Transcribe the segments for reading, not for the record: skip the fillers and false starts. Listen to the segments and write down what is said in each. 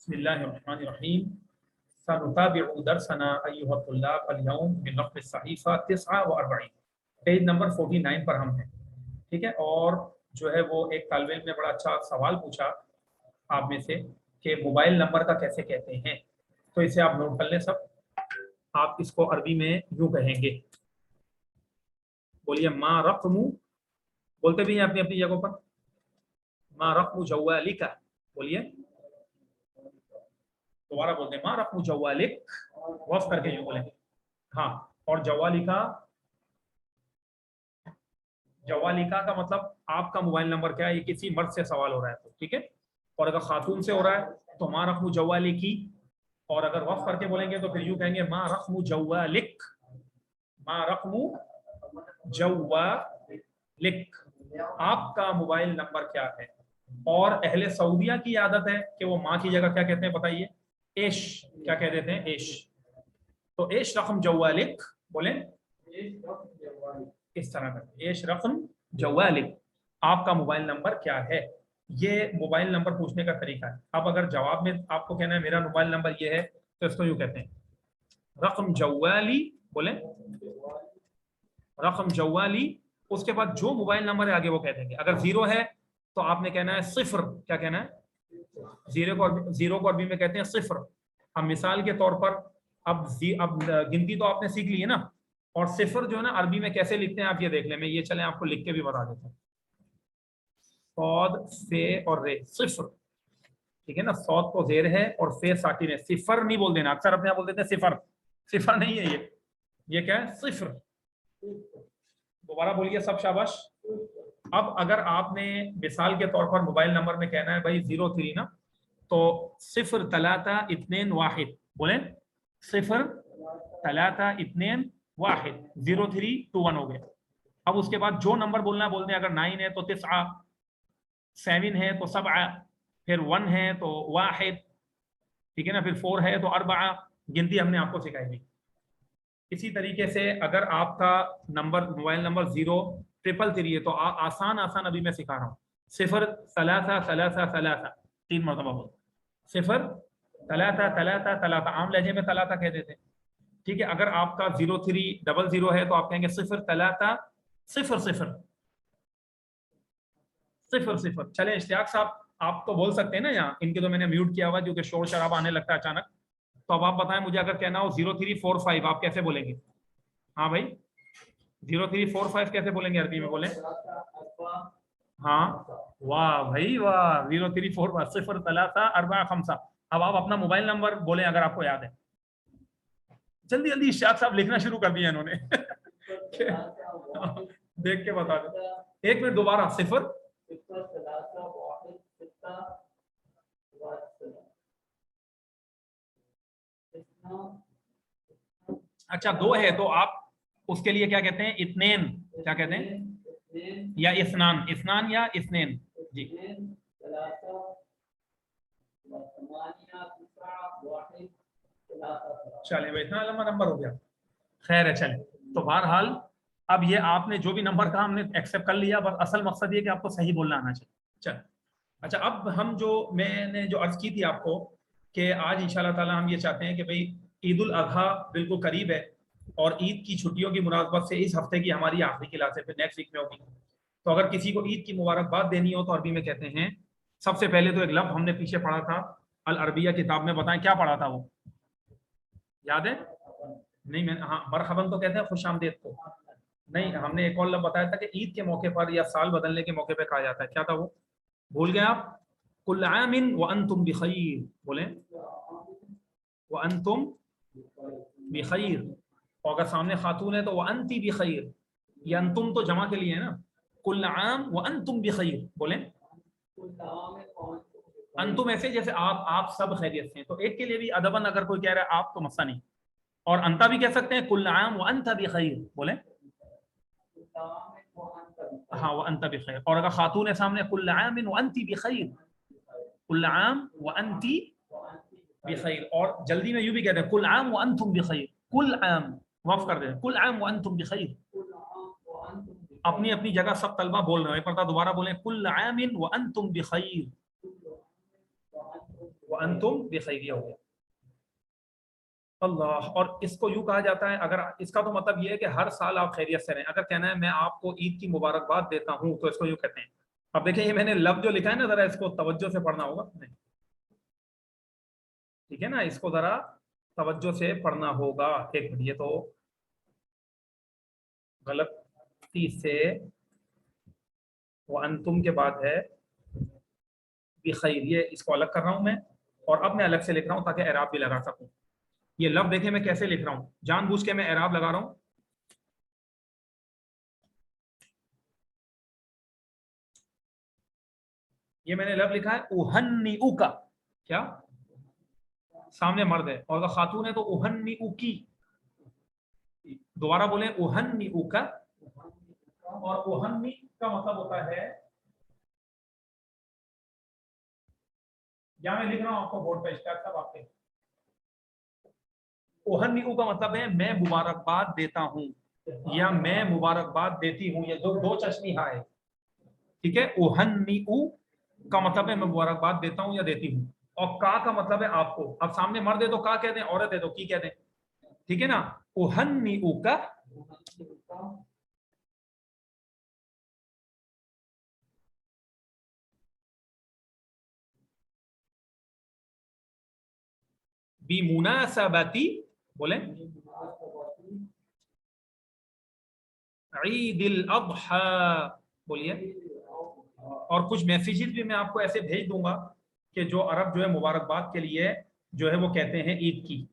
بسم اللہ الرحمن الرحیم سنتابع درسنا ایها الطلاب اليوم من رقم الصحیفہ 49 پیج نمبر 49 پر ہم ہیں. ٹھیک ہے، اور جو ہے وہ ایک طالب علم نے بڑا اچھا سوال پوچھا آپ میں سے کہ موبائل نمبر کا کیسے کہتے ہیں، تو اسے آپ نوٹ کر لیں سب. آپ اس کو عربی میں یوں کہیں گے، بولیے ما رقم، بولتے بھی ہیں اپنی اپنی جگہوں پر. ما رقم جوالک، بولیے دوبارہ بولتے ہیں ما رقم جوالک، وقف کر کے یوں بولیں. ہاں، اور جوالکا کا مطلب آپ کا موبائل نمبر کیا ہے، یہ کسی مرد سے سوال ہو رہا ہے تو ٹھیک ہے. اور اگر خاتون سے ہو رہا ہے تو ما رقم جوالکی، اور اگر وقف کر کے بولیں گے تو پھر یوں کہیں گے ما رقم جوالک، ما رقم جوالک، آپ کا موبائل نمبر کیا ہے. اور اہل سعودیہ کی عادت ہے کہ وہ ماں کی جگہ کیا کہتے ہیں بتائیے، ایش. کیا کہہ دیتے ہیں، ایش. تو ایش رقم جوالک بولیں، اس طرح کرتے ایش رقم جوالک، آپ کا موبائل نمبر کیا ہے. یہ موبائل نمبر پوچھنے کا طریقہ ہے. اب اگر جواب میں آپ کو کہنا ہے میرا موبائل نمبر یہ ہے تو اس کو یوں کہتے ہیں رقم جوالی، بولیں رقم جوالی. اس کے بعد جو موبائل نمبر ہے آگے وہ کہہ دیں گے. اگر 0 ہے تو آپ نے کہنا ہے صفر. کیا کہنا ہے، زیرو کو عربی میں کہتے ہیں صفر. اب مثال کے طور پر اب گنتی تو آپ نے سیکھ لی ہے نا، اور صفر جو ہے نا عربی میں کیسے لکھتے ہیں آپ یہ دیکھ لیں. میں یہ چلیں آپ کو لکھ کے بھی بتا دیتا ہوں. صاد سے اور رے، صفر. ٹھیک ہے نا، صاد کو زیر ہے اور فے ساکن ہے. صفر نہیں بول دینا، اکثر اپنے آپ بول دیتے ہیں صفر. صفر نہیں ہے یہ کیا ہے، صفر. دوبارہ بولیے سب، شاباش. اب اگر آپ نے مثال کے طور پر موبائل نمبر میں کہنا ہے بھائی 03 نا، تو 0 3 2 1، بولیں 0 3 2 1، 0321 ہو گئے. اب اس کے بعد جو نمبر بولنا بولتے ہیں. اگر 9 ہے تو 9، 7 ہے تو 7، پھر 1 ہے تو 1، ٹھیک ہے نا، پھر 4 ہے تو 4. گنتی ہم نے آپ کو سکھائی تھی. اسی طریقے سے اگر آپ کا نمبر موبائل نمبر 0 3 3 ہے تو آسان ابھی میں سکھا رہا ہوں. 0 3 3 3، 3 مرتبہ بول. 0 3 3 3، عام لہجے میں 3 کہہ دیتے ہیں. ٹھیک ہے، اگر آپ کا 0 3 0 0 ہے تو آپ کہیں گے 0 3 0 0 0 0. چلیں اشتیاق صاحب، آپ تو بول سکتے ہیں نا یہاں، ان کے تو میں نے میوٹ کیا ہوا کیونکہ شور شرابہ آنے لگتا ہے اچانک. تو اب آپ بتائیں مجھے، اگر کہنا ہو 0 3 4 5 آپ کیسے بولیں گے؟ ہاں بھائی، 0 3 4 5 کیسے بولیں گے عربی میں، بولیں. ہاں، واہ بھائی واہ، 0 3 4 5 0 3 4 5. اب آپ اپنا موبائل نمبر بولیں اگر آپ کو یاد ہے. جلدی جلدی اشتیاق صاحب لکھنا شروع کر دیا انہوں نے. دیکھ کے بتا دیں. 1 منٹ دوبارہ. 0 اچھا 2 ہے تو آپ اس کے لیے کیا کہتے ہیں، اثنین. کیا کہتے ہیں، یا اثنان یا اثنین. جی چلیں بھائی، اتنا لمبا نمبر ہو گیا، خیر ہے. چلیں تو بہرحال اب یہ آپ نے جو بھی نمبر کہا ہم نے ایکسپٹ کر لیا، بس اصل مقصد یہ کہ آپ کو صحیح بولنا آنا چاہیے. چل اچھا، اب ہم میں نے جو عرض کی تھی آپ کو کہ آج انشاءاللہ تعالی ہم یہ چاہتے ہیں کہ بھئی عید الاضحیٰ بالکل قریب ہے، اور عید کی چھٹیوں کی مناسبت سے اس ہفتے کی ہماری آخری کلاس ہے، پھر نیکسٹ ویک میں ہوگی. تو اگر کسی کو عید کی مبارکباد دینی ہو تو عربی میں کہتے ہیں. سب سے پہلے تو ایک لفظ ہم نے پیچھے پڑھا تھا العربیہ کتاب میں، بتائیں کیا پڑھا تھا وہ، یاد ہے؟ نہیں میں، ہاں مرحباً تو کہتے ہیں خوش آمدید کو. نہیں، ہم نے ایک اور لفظ بتایا تھا کہ عید کے موقع پر یا سال بدلنے کے موقع پہ کہا جاتا ہے. کیا تھا وہ، بھول گئے آپ؟ کل عام وانتم بخیر، بولیں وانتم بخیر. اور اگر سامنے خاتون ہے تو وانتی بخیر. یہ انتم تو جمع کے لیے ہے نا. کل عام وانتم بخیر، بولیں انتم ایسے جیسے آپ سب خیریت سے ہیں. تو ایک کے لیے بھی ادباً اگر کوئی کہہ رہا ہے آپ تو مسئلہ نہیں. اور انتا بھی کہہ سکتے ہیں کل عام وانت بخیر، بولیں ہاں وانت بخیر. اور اگر خاتون ہے سامنے کل عام وانت بخیر، کل عام وانت بخیر. اور جلدی میں یوں بھی کہتے ہیں کل عام وانتم بخیر. کل عام وقف کر دیں، کل عام وانتم بخیر. اپنی اپنی جگہ سب طلبہ بول رہے ہیں، پڑھتا دوبارہ بولیں کل عام وانتم بخیر. وانتم بخیر، یہ ہو گیا اللہ. اور اس کو یوں کہا جاتا ہے، اگر اس کا تو مطلب یہ ہے کہ ہر سال آپ خیریت سے رہیں. اگر کہنا ہے میں آپ کو عید کی مبارکباد دیتا ہوں تو اس کو یوں کہتے ہیں. اب دیکھیں یہ میں نے لفظ جو لکھا ہے نا، ذرا اس کو توجہ سے پڑھنا ہوگا. ٹھیک ہے نا، اس کو ذرا توجہ سے پڑھنا ہوگا. ایک منٹ، یہ تو غلطی سے وانتم کے بعد ہے بخیر، یہ اس کو الگ کر رہا ہوں میں، اور اب میں الگ سے لکھ رہا ہوں تاکہ اعراب بھی لگا سکوں. یہ لفظ دیکھیں میں کیسے لکھ رہا ہوں، جان بوجھ کے میں اعراب لگا رہا ہوں. یہ میں نے لفظ لکھا ہے اہنئو کا، کیا سامنے مرد ہے اور اگر خاتون ہے تو اہنئو کی. دوبارہ بولیں اہنئو کا. اور اہنئ کا مطلب ہوتا ہے، یا میں لکھ رہا ہوں آپ کو بورڈ پہ اشتیاق صاحب آپ کے، اہنئو کا مطلب ہے میں مبارکباد دیتا ہوں یا میں مبارکباد دیتی ہوں. یہ دو چشمی ہاں ہے. ٹھیک ہے، اہنئو کا مطلب ہے میں مبارکباد دیتا ہوں یا دیتی ہوں، اور کا مطلب ہے آپ کو. اب سامنے مرد ہے تو کا کہہ دیں، عورت ہے تو کی کہہ دیں. ٹھیک ہے نا، اہنئو کا. بمناسبتی، بولیں عید الاضحی، بولیے. اور کچھ میسیجز بھی میں آپ کو ایسے بھیج دوں گا کہ جو عرب جو ہے مبارکباد کے لیے جو ہے وہ کہتے ہیں عید کی.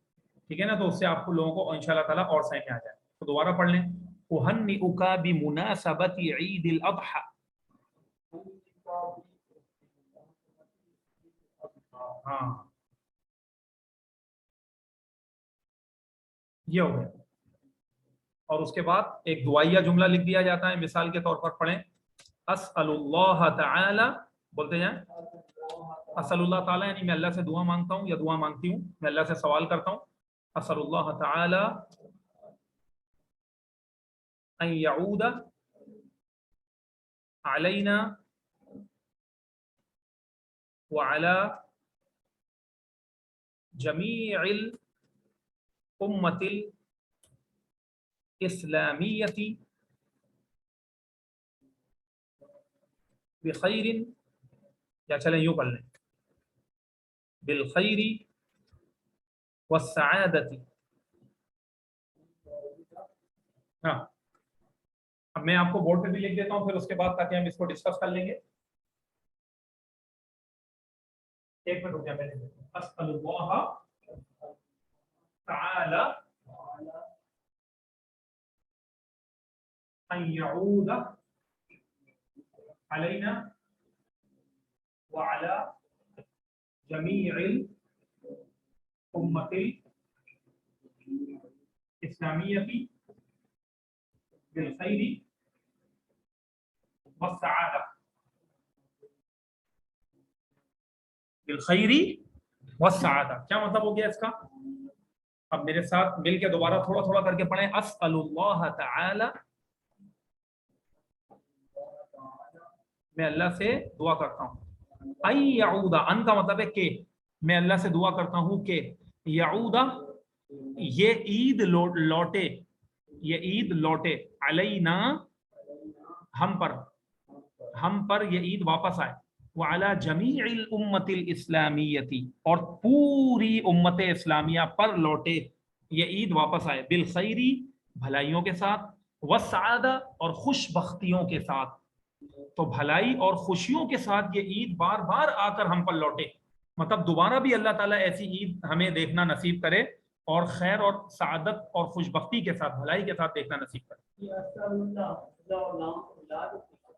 ٹھیک ہے نا، تو اس سے آپ کو لوگوں کو انشاءاللہ تعالیٰ اور سمجھ میں آ جائے. تو دوبارہ پڑھ لیں، اہنئک بمناسبت عید الاضحی. ہاں یہ ہو گیا. اور اس کے بعد ایک دعائیہ جملہ لکھ دیا جاتا ہے، مثال کے طور پر پڑھیں اسأل اللہ تعالی، بولتے جائیں اسأل اللہ تعالی، یعنی میں اللہ سے دعا مانگتا ہوں یا دعا مانگتی ہوں، میں اللہ سے سوال کرتا ہوں. اسأل اللہ تعالی ان یعود علینا وعلی جمیع الامة الاسلامیۃ بخیر، یا چلیں یوں پڑھ لیں بالخیر والسعادت. ہاں اب میں آپ کو بورڈ پہ بھی لکھ دیتا ہوں پھر اس کے بعد، تاکہ ہم اس کو ڈسکس کر لیں گے. ایک منٹ رک جائے، میں لکھ دیتا ہوں اسأل اللہ تعالی ان یعود علینا وعلى جميع الأمة الإسلامية بالخير والسعادة، بالخير والسعادة. کیا مطلب ہو گیا اس کا؟ اب میرے ساتھ مل کے دوبارہ تھوڑا تھوڑا کر کے پڑھیں. اسأل اللہ تعالی، میں اللہ سے دعا کرتا ہوں. ان یعود، ان کا مطلب ہے کہ، میں اللہ سے دعا کرتا ہوں کہ یعود، یہ عید لوٹے، یہ عید لوٹے، علینا ہم پر یہ عید واپس آئے، وعلی جمیع الامۃ الاسلامیۃ، اور پوری امت اسلامیہ پر لوٹے، یہ عید واپس آئے، بالخیر بھلائیوں کے ساتھ، والسعادہ اور خوش بختیوں کے ساتھ. تو بھلائی اور خوشیوں کے ساتھ یہ عید بار بار آ کر ہم پر لوٹے، مطلب دوبارہ بھی اللہ تعالیٰ ایسی عید ہمیں دیکھنا نصیب کرے، اور خیر اور سعادت اور خوش بختی کے ساتھ، بھلائی کے ساتھ دیکھنا نصیب کرے.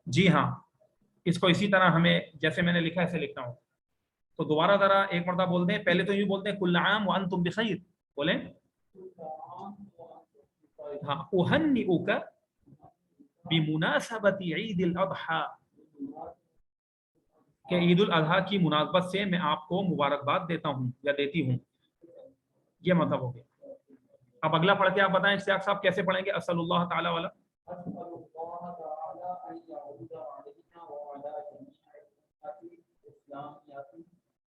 جی ہاں، اس کو اسی طرح ہمیں جیسے میں نے لکھا ایسے لکھنا ہو. تو دوبارہ ذرا ایک مرتبہ بولتے ہیں، پہلے تو یوں بولتے ہیں کل عام وانتم بخیر، بولیں ہاں اہنئک بمناسبت عید الاضحی، کہ عید الاضحیٰ کی مناسبت سے میں آپ کو مبارکباد دیتا ہوں یا دیتی ہوں. یہ مطلب ہو گیا. اب اگلا پڑھ کے آپ بتائیں اشتیاق صاحب کیسے پڑھیں گے اسأل اللہ تعالی والا.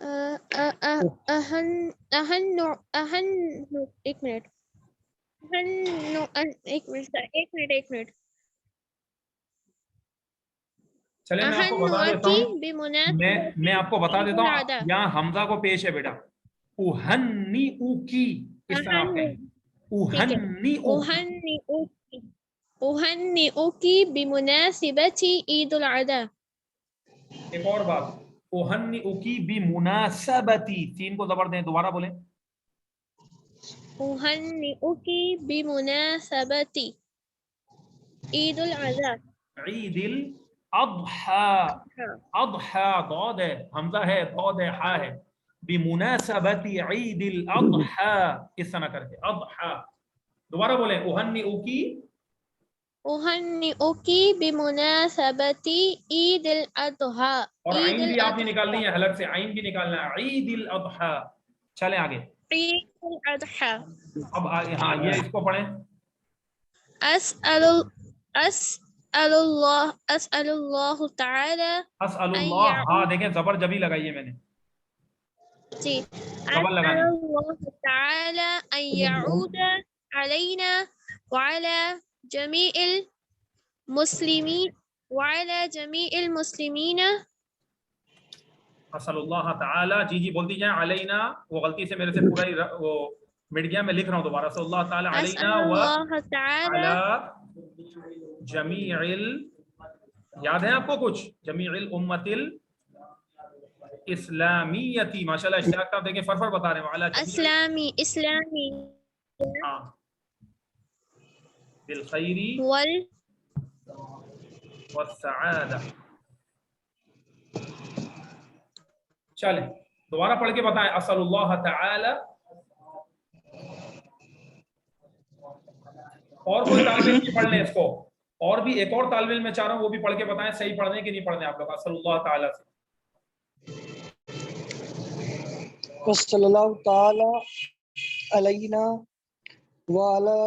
ایک منٹ چلے میں آپ کو بتا دیتا ہوں، میں آپ کو بتا دیتا ہوں، یہاں حمزہ کو پیش ہے بیٹا، اوہنی او کی، اس طرح آپ کہیں اوہنی او کی، أهنئك بمناسبة عيد الأضحى. ایک اور بات، اوہنی او کی بمناسبتی، سین کو زبر دیں، دوبارہ بولیں، أهنئك بمناسبة عيد الأضحى. عید الاضحیٰ، اضحیٰ ضاد ہے، حمزہ ہے، ضاد ہے، حا ہے، بمناسبت عید الاضحیٰ، اس طرح کر کے اضحیٰ، دوبارہ بولیں، اوہنی او کی، أهنئك بمناسبة عيد الأضحى. اور عيد عین بھی آپ نے الأضحى. نکالنی ہے، حلق سے عین بھی نکالنا ہے، عید الاضحیٰ. چلیں آگے، عيد الأضحى. اب ہاں یہ اس کو پڑھیں، أسأل الله تعالى اسأل أن اللہ، ہاں يعود. دیکھیں زبر جبی لگائی ہے میں نے، جی. زبر لگانی، أسأل الله تعالى أن يعود علينا وعلى جميع المسلمين اسأل اللہ تعالی، جی جی بولتی جائیں، علینا، وہ غلطی سے میرے سے پورا ہی وہ مٹ گیا، میں لکھ رہا ہوں دوبارہ، اسأل اللہ تعالی علینا أسأل و الله تعالى علی جمیع یاد ہے آپ کو کچھ، جمیع الامت الاسلامیتی، ماشاءاللہ اشتراک آپ دیکھیں فرفر بتا رہے ہیں، وعلی جمیع إسلامي ہاں بالخیر والسعادہ. چلیں دوبارہ پڑھ کے بتائیں، اسأل اللہ تعالی، اور کوئی طالب علم بھی پڑھ لیں اس کو، اور بھی ایک اور طالب علم میں چاہ رہا ہوں وہ بھی پڑھ کے بتائیں صحیح پڑھنے کہ نہیں پڑھنے آپ لوگ، اسأل اللہ تعالی سے. صلی اللہ تعالی علینا وعلی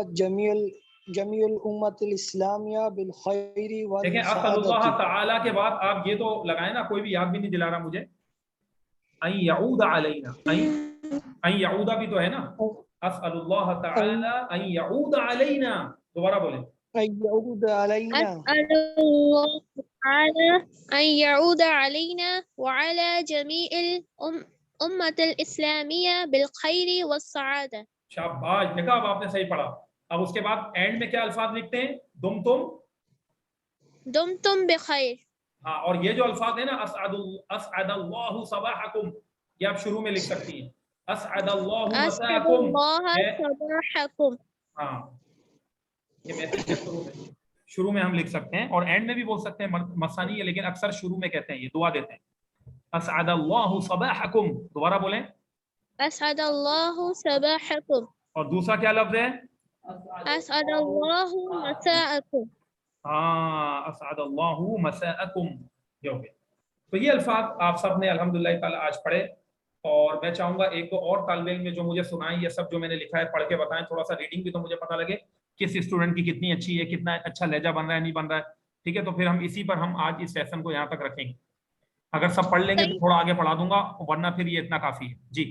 جمیع الامت الاسلامیہ بالخیر دیکھیں اسأل اللہ والسعادت. تعالی کے بعد آپ یہ تو لگائیں نا، کوئی بھی یاد بھی نہیں دلا رہا مجھے، ان یعود علینا، ان یعود بھی تو ہے نا، اسأل اللہ تعالی ان یعود علینا، دوبارہ بولیں، ان یعود علینا أسأل الله تعالى أن يعود علينا وعلى جميع الأمة الإسلامية بالخير والسعادة. شاباش، دیکھا اب آپ نے صحیح پڑھا. اب اس کے بعد اینڈ میں کیا الفاظ لکھتے ہیں، دمتم بخير. ہاں، اور یہ جو الفاظ ہیں نا، اسعد اللہ صباحکم، یہ آپ شروع میں لکھ سکتی ہیں، اسعد اللہ أسعد مساکم، الله صباحكم. ہاں یہ میسج کے شروع میں ہم لکھ سکتے ہیں، اور اینڈ میں بھی بول سکتے ہیں، مسانی ہے لیکن اکثر شروع میں کہتے ہیں، یہ دعا دیتے ہیں، اسعد اللہ صباحکم، دوبارہ بولیں، أسعد الله صباحكم. اور دوسرا کیا لفظ ہے، أسعد الله مساءكم. ہاں اسعد اللہ مساءکم، یہ ہو گیا. تو یہ الفاظ آپ سب نے الحمدللہ تعالی آج پڑھے، اور میں چاہوں گا ایک دو اور طالب علم جو مجھے سنائیں، یہ سب جو میں نے لکھا ہے پڑھ کے بتائیں، تھوڑا سا ریڈنگ بھی تو مجھے پتہ لگے کس اسٹوڈنٹ کی کتنی اچھی ہے، کتنا اچھا لہجہ بن رہا ہے نہیں بن رہا ہے. ٹھیک ہے، تو پھر ہم اسی پر ہم آج اس سیشن کو یہاں تک رکھیں گے، اگر سب پڑھ لیں گے تو تھوڑا آگے پڑھا دوں گا، ورنہ پھر یہ اتنا کافی ہے. جی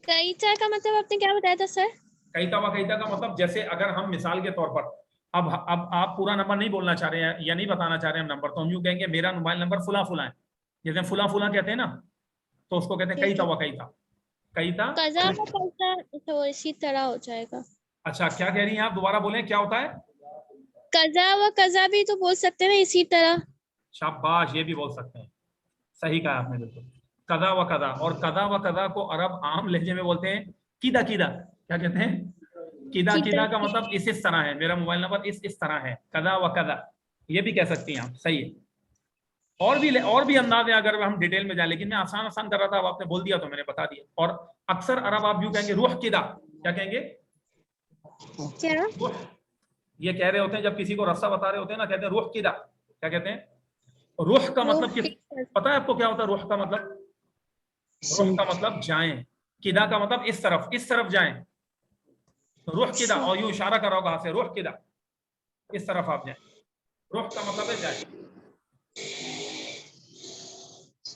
کئیتا کا مطلب آپ نے کیا بتایا تھا سر؟ کئیتا و کئیتا کا مطلب، جیسے اگر ہم مثال کے طور پر اب آپ پورا نمبر نہیں بولنا چاہ رہے ہیں یا نہیں بتانا چاہ رہے ہیں نمبر، تو ہم یوں کہیں گے میرا موبائل نمبر فلاں فلاں ہے، جیسے فلاں فلاں کہتے ہیں نا، تو اس کو کہتے ہیں کئیتا و کئیتا. کئیتا قضا و قضا تو اسی طرح ہو جائے گا. اچھا کیا کہہ رہی ہیں آپ، دوبارہ بولیں کیا ہوتا ہے، قضا و قضا بھی تو بول سکتے ہیں نا اسی طرح. شاباش، یہ بھی بول سکتے ہیں، صحیح کہا آپ نے بالکل. قضا و قضا، اور قضا و قضا کو عرب عام لہجے میں بولتے ہیں کیدا کیدا، کیا کہتے ہیں، کیدا کیدا کا مطلب اس طرح ہے، میرا موبائل نمبر اس طرح ہے، قضا و قضا یہ بھی کہہ سکتی ہیں آپ، صحیح ہے. اور بھی انداز ہیں اگر ہم ڈیٹیل میں جائیں، لیکن میں آسان کر رہا تھا، اب آپ نے بول دیا تو میں نے بتا دیا. اور اکثر عرب آپ یوں کہیں گے روح کیدا، کیا کہیں گے، روح، یہ کہہ رہے ہوتے ہیں جب کسی کو رستہ بتا رہے ہوتے ہیں نا، کہتے ہیں روح کیدا، کیا کہتے ہیں، روح کا مطلب پتہ ہے آپ کو کیا ہوتا ہے، روح کا مطلب، روح کا مطلب جائیں، کدا کا مطلب اس طرف جائیں، روح کدا، اور یوں اشارہ کر رہا ہوگا سے روح کدا، اس طرف آپ جائیں، روح کا مطلب ہے جائیں.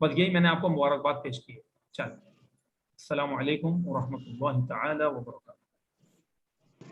بس یہی میں نے آپ کو مبارکباد پیش کی ہے. چل، السلام علیکم ورحمۃ اللہ تعالی وبرکاتہ.